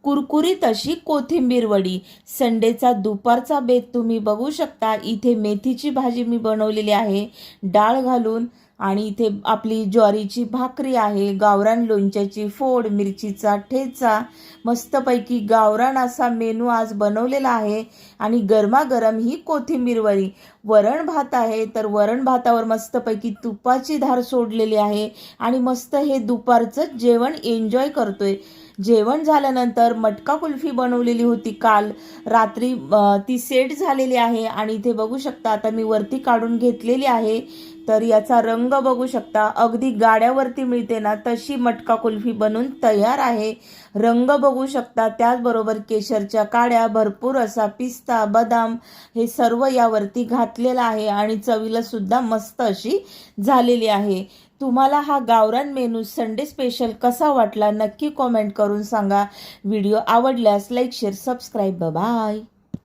कुरकुरीत अशी कोथिंबीर वडी। संडेचा दुपारचा बेत तुम्ही बघू शकता। इथे मेथीची भाजी मी बनवलेली आहे डाळ घालून, आणि इथे आपली ज्वारीची भाकरी आहे, गावरान लोणच्याची फोड, मिरचीचा ठेचा, मस्तपैकी गावरान असा मेनू आज बनवलेला आहे। आणि गरमागरम ही कोथिंबीर वडी। वरण भात आहे, तर वरण भातावर मस्तपैकी तुपाची धार सोडलेली आहे आणि मस्त हे दुपारचं जेवण एन्जॉय करतोय। जेवण झाल्यानंतर मटका कुल्फी बनवलेली होती काल रात्री, ती सेट झालेली आहे आणि इथे बघू शकता आता मी वरती काढून घेतलेली आहे। तर याचा रंग बघू शकता, अगदी गाड्यावरती मिळते ना तशी मटका कुल्फी बनून तयार आहे। रंग बघू शकता, त्याचबरोबर केशरच्या काड्या, भरपूर असा पिस्ता, बदाम हे सर्व यावरती घातलेला आहे आणि चवीला सुद्धा मस्त अशी झालेली आहे। तुम्हाला हा गावरान मेनू संडे स्पेशल कसा वाटला नक्की कमेंट करून सांगा। व्हिडिओ आवडल्यास लाईक, शेअर, सबस्क्राईब। बाय।